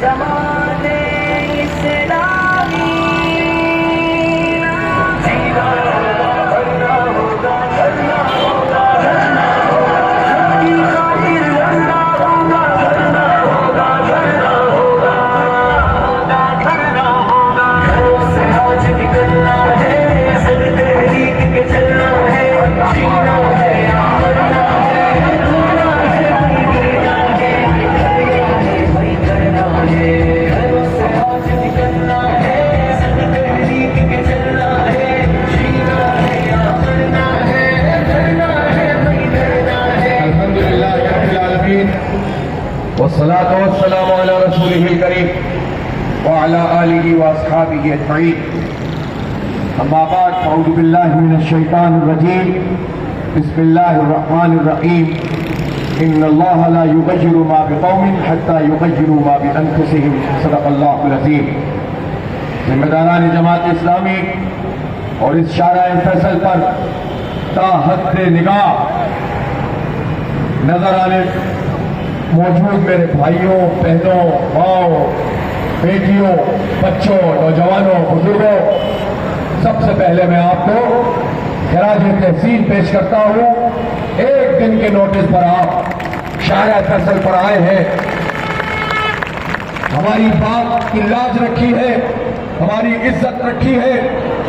زمانے اسلامی جینا ہوگا کرنا ہوگا کرنا ہوگا کرنا ہوگا سب کی خاطر لڑنا ہوگا کرنا ہوگا کرنا ہوگا کرنا ہوگا گھروں سے آج نکلنا ہے سر تحریک کے چلنا ہے جینا ہے مرنا ہے رونا ہے گرنا ہے بھائی کرنا ہے گھروں سے آج نکلنا ہے سر تحریک کے چلنا ہے جینا ہے مرنا ہے بھائی کرنا ہے الحمدللہ رب العالمین والصلاة والسلام على رسوله الكريم وعلى آله وأصحابه أجمعين أما بعد فأعوذ بالله من الشيطان الرجيم بسم الله الرحمن الرحيم إن الله لا يغير ما بقوم حتى يغيروا ما بأنفسهم صدق الله العظيم ذمہ داران جماعت اسلامی اور اس شارع فیصل پر تا حد نگاہ نظر آنے موجود میرے بھائیوں بہنوں ماؤں بیٹیوں بچوں نوجوانوں بزرگوں سب سے پہلے میں آپ کو خراج تحسین پیش کرتا ہوں ایک دن کے نوٹس پر آپ شارع فیصل پر آئے ہیں ہماری بات کی لاج رکھی ہے ہماری عزت رکھی ہے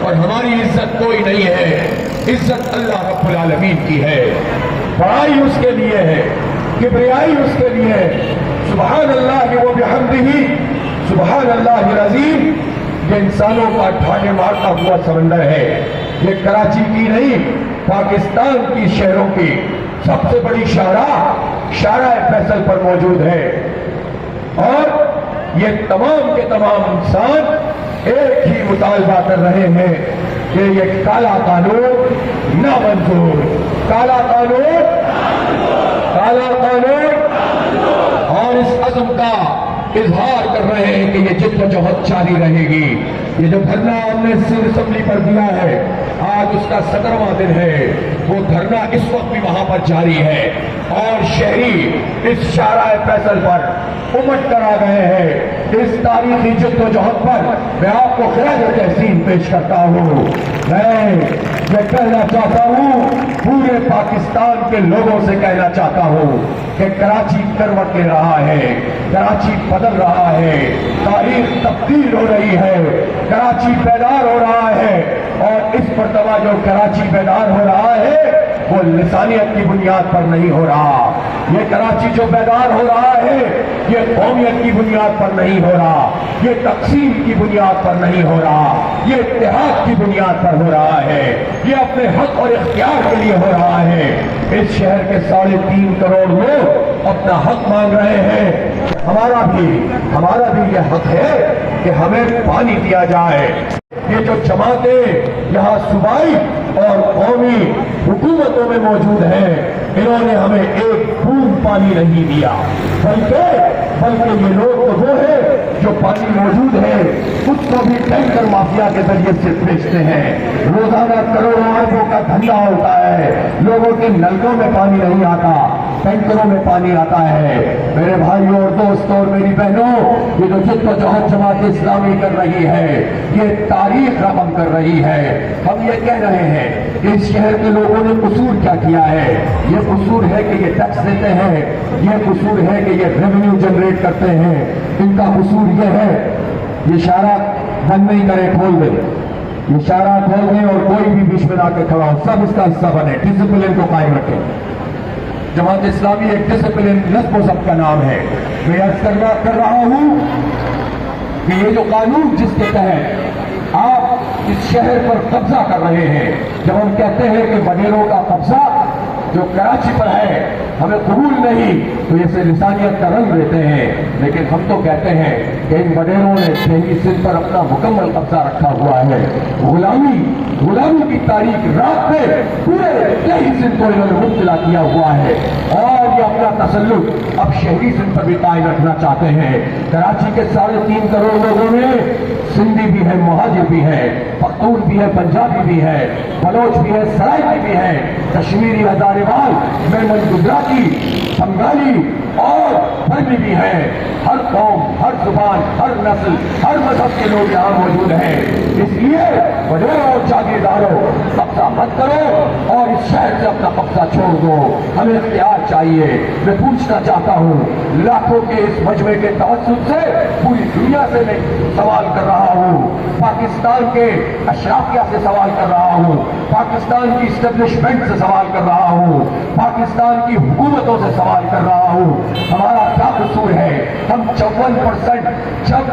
اور ہماری عزت کوئی نہیں ہے عزت اللہ رب العالمین کی ہے بڑائی اس کے لیے ہے کبریائی اس کے لیے ہے سبحان اللہ و بحمدہ سبحان اللہ العظیم یہ انسانوں کا ڈھانے مارتا ہوا سمندر ہے یہ کراچی کی نہیں پاکستان کی شہروں کی سب سے بڑی شارع فیصل پر موجود ہے اور یہ تمام کے تمام انسان ایک ہی مطالبہ کر رہے ہیں کہ یہ کالا قانون نامنظور کالا قانون اور اس عزم کا اظہار کر رہے ہیں کہ یہ جد و جہد جاری رہے گی یہ جو دھرنا ہم نے سندھ اسمبلی پر دیا ہے آج اس کا 17واں دن ہے وہ دھرنا اس وقت بھی وہاں پر جاری ہے اور شہری اس شارع فیصل پر امٹ کر آ گئے ہیں اس تاریخی جد و جہد پر میں آپ کو خراج تحسین پیش کرتا ہوں میں یہ کہنا چاہتا ہوں پورے پاکستان کے لوگوں سے کہنا چاہتا ہوں کہ کراچی کروٹ لے رہا ہے کراچی بدل رہا ہے تاریخ تبدیل ہو رہی ہے کراچی بیدار ہو رہا ہے اور اس مرتبہ جو کراچی بیدار ہو رہا ہے وہ لسانیت کی بنیاد پر نہیں ہو رہا یہ کراچی جو بیدار ہو رہا ہے یہ قومیت کی بنیاد پر نہیں ہو رہا یہ تقسیم کی بنیاد پر نہیں ہو رہا یہ اتحاد کی بنیاد پر ہو رہا ہے یہ اپنے حق اور اختیار کے لیے ہو رہا ہے اس شہر کے 3.5 کروڑ لوگ اپنا حق مانگ رہے ہیں ہمارا بھی یہ حق ہے کہ ہمیں پانی دیا جائے یہ جو جماعتیں یہاں صوبائی اور قومی حکومتوں میں موجود ہیں انہوں نے ہمیں ایک بوند پانی نہیں دیا بلکہ یہ لوگ تو وہ ہیں جو پانی موجود ہے اس کو بھی ٹینکر مافیا کے ذریعے سے بیچتے ہیں روزانہ کروڑوں اربوں کا دھندا ہوتا ہے لوگوں کے نلکوں میں پانی نہیں آتا ٹینکروں میں پانی آتا ہے میرے بھائیوں اور دوستوں اور میری بہنوں یہ جو جد و جہد جماعت اسلامی کر رہی ہے یہ تاریخ رقم کر رہی ہے ہم یہ کہہ رہے ہیں کہ اس شہر کے لوگوں نے قصور کیا کیا ہے یہ قصور ہے کہ یہ ٹیکس دیتے ہیں یہ قصور ہے کہ یہ ریونیو جنریٹ کرتے ہیں ان کا قصور یہ ہے یہ شارع بند نہیں کرے کھول دے یہ شارع کھول دیں اور کوئی بھی بیچ میں لا کے کھڑا ہو سب اس کا حصہ بنے ڈسپلن کو قائم رکھیں جماعت اسلامی ایک ڈسپلن نظم و ضبط کا نام ہے میں عرض کر رہا ہوں کہ یہ جو قانون جس کے تحت آپ اس شہر پر قبضہ کر رہے ہیں جب ہم کہتے ہیں کہ وڈیروں کا قبضہ جو کراچی پر ہے ہمیں قبول نہیں تو اسے لسانیت کا رنگ دیتے ہیں لیکن ہم تو کہتے ہیں کہ ان وڈیروں نے دہلی سندھ پر اپنا مکمل قبضہ رکھا ہوا ہے غلامی کی تاریخ رات میں پورے دہلی سندھ کو انہوں نے مبتلا کیا ہوا ہے اور یہ اپنا تسلط اب شہری سندھ پر بھی قائم رکھنا چاہتے ہیں کراچی کے 3.5 کروڑ لوگوں میں سندھی بھی ہے مہاجر بھی ہے پختون بھی ہے پنجابی بھی ہے بلوچ بھی ہے سرائکی بھی ہے کشمیری ہزارے وال میمن گجراتی بنگالی اور دھرمی بھی ہیں. ہر قوم, ہر زبان, ہر نسل, ہر مذہب کے لوگ یہاں موجود ہیں. اس لیے وزیروں اور جاگیرداروں, قبضہ مت کرو اور اس شہر سے اپنا قبضہ چھوڑ دو. ہمیں اختیار چاہیے. میں پوچھنا چاہتا ہوں, لاکھوں کے اس مجمع کے توسط سے پوری دنیا سے میں سوال کر رہا ہوں, پاکستان کے اشرافیہ سے سوال کر رہا ہوں, پاکستان کی اسٹیبلشمنٹ سے سوال کر رہا ہوں, پاکستان کی حکومتوں سے سوال کر رہا ہوں, ہمارا کیا قصور ہے؟ ہم 54% جب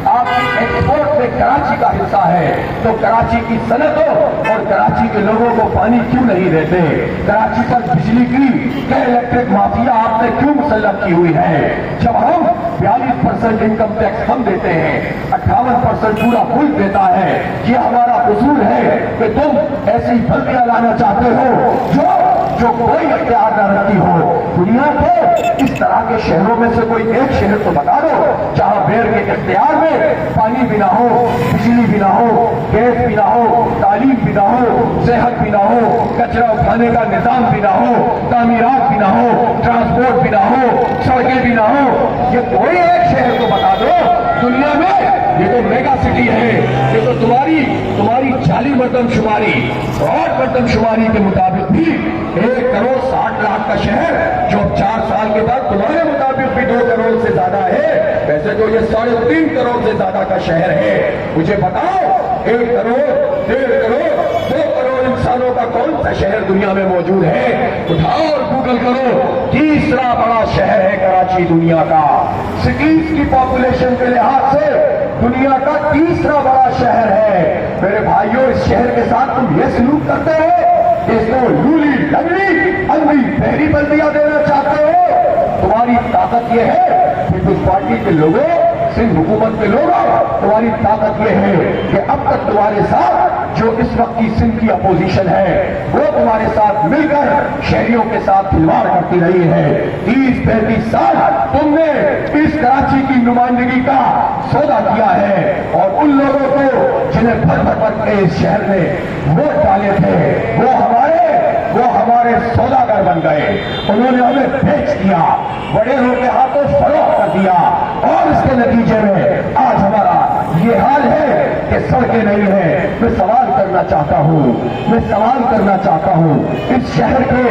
آپ کی ایکسپورٹ میں کراچی کا حصہ ہے تو کراچی کی صنعتوں اور کراچی کے لوگوں کو پانی کیوں نہیں دیتے؟ کراچی پر بجلی کی الیکٹرک مافیا آپ نے کیوں مسلط کی ہوئی ہے؟ جب ہم 42% انکم ٹیکس ہم دیتے ہیں, 58% پورا ملک دیتا ہے, یہ ہمارا قصور ہے کہ تم ایسی بلدیاں لانا چاہتے ہو جو کوئی اختیار نہ رکھتی ہو. دنیا کے اس طرح کے شہروں میں سے کوئی ایک شہر تو بتا دو جہاں بیر کے اختیار میں پانی بھی نہ ہو, بجلی بھی نہ ہو, گیس بھی نہ ہو, تعلیم بھی نہ ہو, صحت بھی نہ ہو, کچرا اٹھانے کا نظام بھی نہ ہو, تعمیرات بھی نہ ہو, ٹرانسپورٹ بھی نہ ہو, سڑکیں بھی نہ ہو. یہ کوئی ایک شہر کو بتا دو دنیا میں. یہ تو میگا سٹی ہے, یہ تو تمہاری جعلی مردم شماری اور مردم شماری کے مطابق بھی 1 کروڑ 60 لاکھ کا شہر جو اب 4 سال کے بعد تمہارے مطابق بھی 2 کروڑ سے زیادہ ہے. ویسے تو یہ 3.5 کروڑ سے زیادہ کا شہر ہے. مجھے بتاؤ 1 کروڑ 1.5 کروڑ 2 کروڑ انسانوں کا کون سا شہر دنیا میں موجود ہے؟ اٹھاؤ اور گوگل کرو. تیسرا بڑا شہر ہے کراچی دنیا کا. سٹیز کی پاپولیشن کے لحاظ سے دنیا کا تیسرا بڑا شہر ہے. میرے بھائیوں, اس شہر کے ساتھ تم یہ سلوک کرتے ہو, اس کو لولی لنگڑی انگلی پہلی بلدیاں دینا چاہتے ہو. تمہاری طاقت یہ ہے, پیپلز پارٹی کے لوگوں, سندھ حکومت کے لوگوں, تمہاری طاقت یہ ہے کہ اب تک تمہارے ساتھ جو اس وقت کی سندھ کی اپوزیشن ہے وہ تمہارے ساتھ مل کر شہریوں کے ساتھ کھلواڑ کرتی رہی ہے. 30-35 سال تم نے اس کراچی کی نمائندگی کا سودا کیا ہے, اور ان لوگوں کو جنہیں بھر کے اس شہر میں ووٹ ڈالے تھے وہ ہمارے سوداگر بن گئے. انہوں نے ہمیں بیچ دیا, بڑے کے ہاتھوں فروخت کر دیا, اور اس کے نتیجے میں آج ہمارا یہ حال ہے کہ سڑکیں نہیں ہیں. میں سوال کرنا چاہتا ہوں اس شہر کے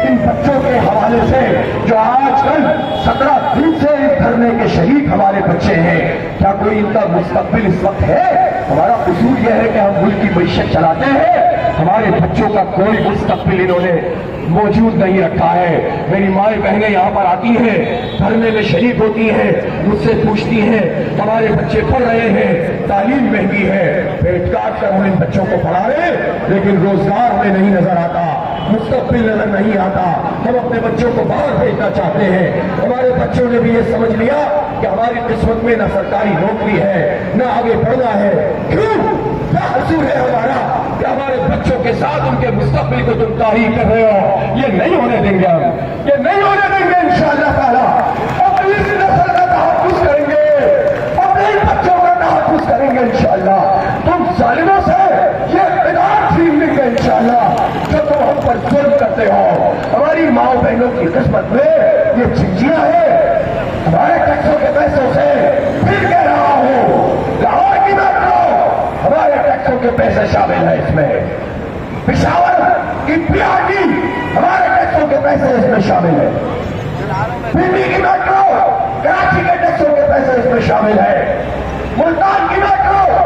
ان بچوں کے حوالے سے جو آج کل 17 دن سے اس دھرنے کے شریک ہمارے بچے ہیں, کیا کوئی ان کا مستقبل اس وقت ہے؟ ہمارا قصور یہ ہے کہ ہم ملک کی معیشت چلاتے ہیں, ہمارے بچوں کا کوئی مستقبل انہوں نے موجود نہیں رکھا ہے. میری مائیں بہنیں یہاں پر آتی ہیں, دھرنے میں شریک ہوتی ہیں, مجھ سے پوچھتی ہیں ہمارے بچے پڑھ رہے ہیں, تعلیم مہنگی ہے, پیٹ کاٹ کر ہم ان بچوں کو پڑھا رہے ہیں, لیکن روزگار ہمیں نہیں نظر آتا, مستقبل نظر نہیں آتا. ہم اپنے بچوں کو باہر بھیجنا چاہتے ہیں. ہمارے بچوں نے بھی یہ سمجھ لیا کہ ہماری قسمت میں نہ سرکاری نوکری ہے نہ آگے بڑھنا ہے. کیوں؟ کیا قصور ہے ہمارا کہ ہمارے بچوں کے ساتھ ان کے مستقبل کو تم تاریخ کر رہے ہو؟ یہ نہیں ہونے دیں گے ہم, یہ نہیں ہونے دیں گے انشاءاللہ تعالیٰ. اپنی اس نسل کا تحفظ کریں گے, اپنے بچوں کا تحفظ کریں گے انشاءاللہ. تم ظالموں سے یہ اقتدار چھین لیں گے انشاءاللہ جو تم ہم پر ظلم کرتے ہو. ہماری ماؤں بہنوں کی قسمت میں یہ چنجیاں ہیں. ہمارے ٹیکسوں کے پیسوں سے پھر کہہ رہا ہوں, لاہور کی میٹرو ہمارے ٹیکسوں کے پیسے شامل ہیں اس میں, پشاور کی PRT ہمارے ٹیکسوں کے پیسے اس میں شامل ہیں, پنڈی کی میٹرو کراچی کے ٹیکسوں کے پیسے اس میں شامل ہیں, ملتان کی میٹرو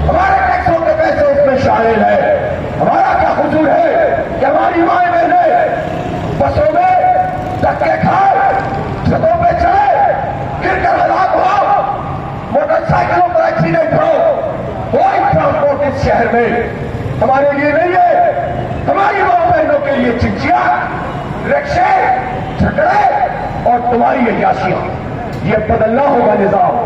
ہمارے ٹیکسوں کے پیسے اس میں شامل ہیں. ہمارا کیا قصور ہے کہ ہماری مائیں بہنیں بسوں میں دھکے کھائے, چھتوں پہ چڑھے, گر کر ہلاک ہو, موٹر سائیکلوں پر ایکسیڈنٹ ہو. کوئی ٹرانسپورٹ اس شہر میں ہمارے لیے نہیں ہے. ہماری ماں بہنوں کے لیے چنچیاں, رکشے, جھگڑے اور تمہاری عیاشیاں. یہ بدلنا ہوگا نظام,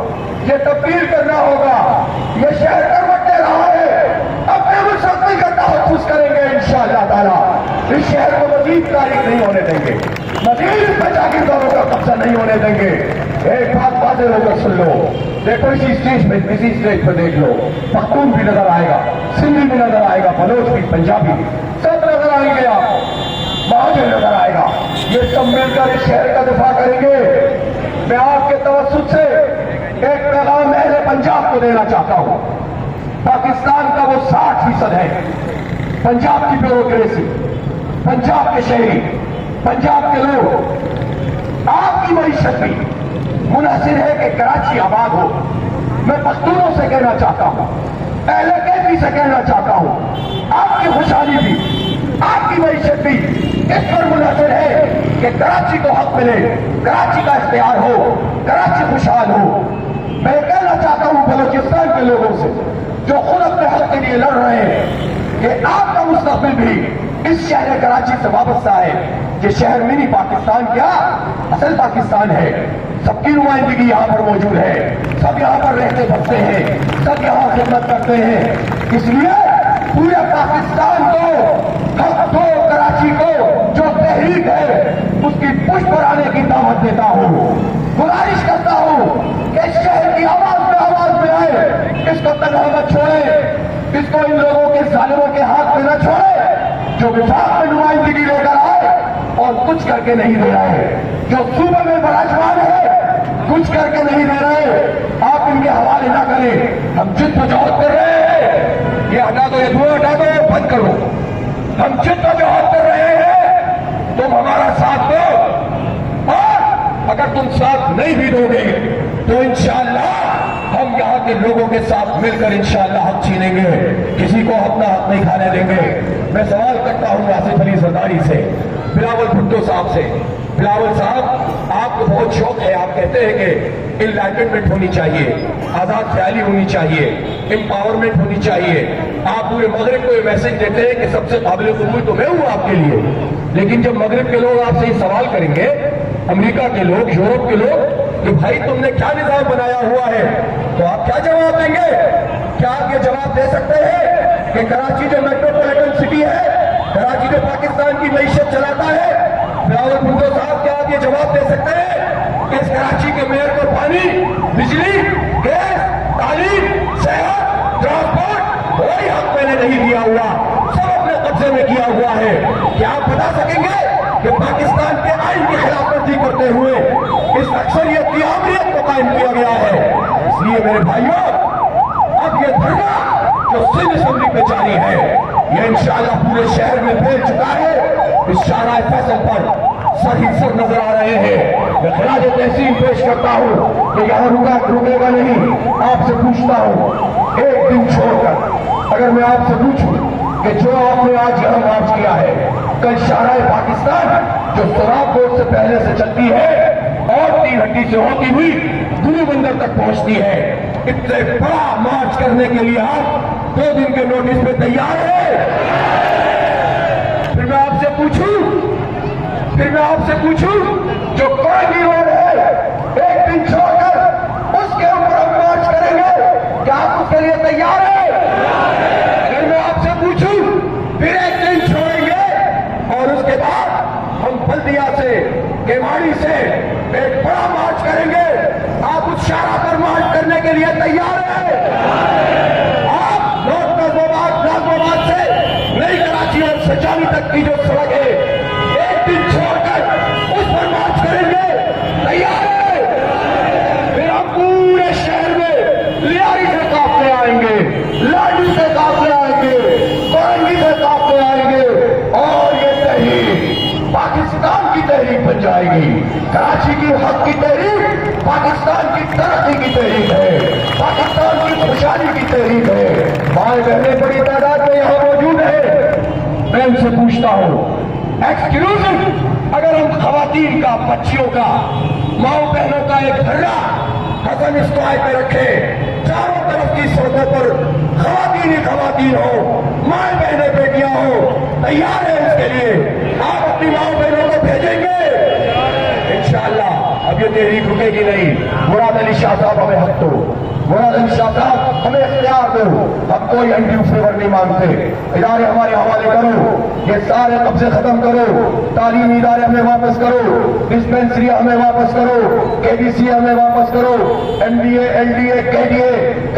یہ تبدیل کرنا ہوگا. یہ شہر کروٹے رہا ہے, اپنے مستقبل کا تحفظ کریں گے انشاءاللہ تعالیٰ. اس شہر کو مزید تاریخ نہیں ہونے دیں گے, مزید جاگیرداروں کا قبضہ نہیں ہونے دیں گے. ایک بات واضح ہو کر سن لو, دیکھو اسی اسٹیج میں, کسی اسٹیج پہ دیکھ لو, پختون بھی نظر آئے گا, سندھی بھی نظر آئے گا, بلوچ بھی, پنجابی بھی, سب نظر آئیں گے, آپ مہاجر نظر آئے گا. یہ سب مل کر اس شہر کا دفاع کریں گے. میں آپ کے توسط سے ایک پیغام اہل پنجاب کو دینا چاہتا ہوں۔ پاکستان کا وہ 60% ہے، پنجاب کی بیوروکریسی، پنجاب کے شہری، پنجاب کے لوگ، آپ کی معیشت بھی منحصر ہے کہ کراچی آباد ہو۔ میں پختونوں سے کہنا چاہتا ہوں، اہل کیفی سے کہنا چاہتا ہوں، آپ کی خوشحالی بھی، آپ کی معیشت بھی اس پر منحصر ہے کہ کراچی کو حق ملے، کراچی کا اختیار ہو، کراچی خوشحال ہو۔ میں یہ کہنا چاہتا ہوں بلوچستان کے لوگوں سے جو خود اپنے حق کے لیے لڑ رہے ہیں کہ آپ کا مستقبل بھی اس شہر کراچی سے وابستہ ہے۔ یہ شہر منی پاکستان کیا اصل پاکستان ہے۔ سب کی نمائندگی یہاں پر موجود ہے، سب یہاں پر رہتے بستے ہیں، سب یہاں خدمت کرتے ہیں۔ اس لیے پورے پاکستان کو حق دو، کراچی کو جو تحریک ہے اس کی پشت پر آنے کی دعوت دیتا ہوں۔ گزارش کرتا ہوں کہ اس شہر کی آواز میں آئے، اس کو تنہا مت چھوڑے، اس کو ان لوگوں کے ظالموں کے ہاتھ میں نہ چھوڑے جو وفاق میں نمائندگی لے کر آئے اور کچھ کر کے نہیں دے رہے، جو صوبے میں براجمان ہے کچھ کر کے نہیں دے رہے۔ آپ ان کے حوالے نہ کریں، ہم جد و جہد کر رہے ہیں، یہ ہٹا دو، یہ دھواں ہٹا دو، یہ بند کرو۔ ہم جد و جہد کر رہے ہیں، تم ہمارا ساتھ دو، اور اگر تم ساتھ نہیں بھی دو گے تو انشاءاللہ ہم یہاں کے لوگوں کے ساتھ مل کر انشاءاللہ حق چھینیں گے، کسی کو اپنا حق نہیں کھانے دیں گے۔ میں سوال کرتا ہوں آصف علی زرداری سے، بلاول بھٹو صاحب سے۔ بلاول صاحب، آپ کو بہت شوق ہے، آپ کہتے ہیں کہ انلائٹنمنٹ ہونی چاہیے، آزاد خیالی ہونی چاہیے، امپاورمنٹ ہونی چاہیے۔ آپ پورے مغرب کو یہ میسج دیتے ہیں کہ سب سے قابل قبول تو میں ہوں آپ کے لیے، لیکن جب مغرب کے لوگ آپ سے یہ سوال کریں گے، امریکہ کے لوگ، یورپ کے لوگ، کہ بھائی تم نے کیا نظام بنایا ہوا ہے، تو آپ کیا جواب دیں گے؟ کیا آپ یہ جواب دے سکتے ہیں کہ کراچی جو میٹروپولیٹن سٹی ہے، کراچی جو پاکستان کی معیشت چلاتا ہے، بلاول بھٹو صاحب کیا آپ یہ جواب دے سکتے ہیں کہ اس کراچی کے میئر کو پانی، بجلی، گیس، تعلیم، صحت، ٹرانسپورٹ کوئی حق میں نے نہیں دیا ہوا، سب اپنے قبضے میں کیا ہوا ہے؟ کیا آپ بتا سکیں گے کہ پاکستان کے آئین کی خلاف ورزی کرتے ہوئے اس اکثریت کی آمریت کو قائم کیا گیا ہے؟ اس لیے میرے بھائیوں، اب یہ دھرنا جو سندھ اسمبلی پہ جاری ہے، یہ انشاءاللہ پورے شہر میں پھیل چکا ہے۔ اس شاہراہ فیصل پر سر ہی سر نظر آ رہے ہیں۔ میں خراج تحسین پیش کرتا ہوں کہ یہاں رکے گا نہیں۔ آپ سے پوچھتا ہوں، ایک دن چھوڑ کر اگر میں آپ سے پوچھوں کہ جو آپ نے آج یہاں مارچ کیا ہے، کل شاہراہ پاکستان جو سوراب کوٹ سے پہلے سے چلتی ہے اور 3 ہٹی سے ہوتی ہوئی گرو بندر تک پہنچتی ہے، اتنے بڑا مارچ کرنے کے لیے آپ 2 دن کے نوٹس پہ تیار ہیں؟ پھر میں آپ سے پوچھوں جو کوئی روڈ ہے ایک دن چھوڑ کر اس کے اوپر ہم مارچ کریں گے، کیا آپ اس کے لیے تیار ہیں؟ اگر میں آپ سے پوچھوں پھر ایک دن چھوڑیں گے اور اس کے بعد ہم بلدیا سے، کیواڑی سے ایک بڑا مارچ کریں گے، آپ اس شاہراہ پر مارچ کرنے کے لیے تیار ہیں؟ آپ نارتھ نظم آباد سے نئی کراچی اور سچانی تک کی جو سڑک ہے ایک دن چھوڑ کر اس پر مارچ کریں گے، تیار ہے؟ پھر ہم پورے شہر میں لیاری سے قافلے آئیں گے، لاڈی سے قافلے آئیں گے، کورنگی سے قافلے آئیں گے، اور یہ تحریک پاکستان کی تحریک بن جائے گی۔ کراچی کی حق کی تحریک پاکستان کی ترقی کی تحریک ہے، پاکستان کی خوشحالی کی تحریک ہے۔ مائیں بہنیں بڑی تعداد میں یہاں موجود ہیں، میں ان سے پوچھتا ہوں ایکسکلوسیو اگر ہم خواتین کا، بچیوں کا، ماؤں بہنوں کا ایک دھرنا حسن استوائے پہ رکھے، چاروں طرف کی سڑکوں پر خواتین ہی خواتین ہو، مائیں بہنیں بیٹیاں ہو، تیار ہے اس کے لیے؟ آپ اپنی ماؤں بہنوں کو بھیجیں گے؟ انشاءاللہ اب یہ تحریک رکے گی نہیں۔ مراد علی شاہ صاحب ہمیں حق دو، مراد علی شاہ صاحب ہمیں اختیار دو، ہم کوئی انڈیو فیور نہیں مانگتے۔ ادارے ہمارے حوالے کرو، یہ سارے قبضے ختم کرو، تعلیمی ادارے ہمیں واپس کرو، ڈسپینسری ہمیں واپس کرو، کے ڈی سی ہمیں واپس کرو، MDA LDA KDA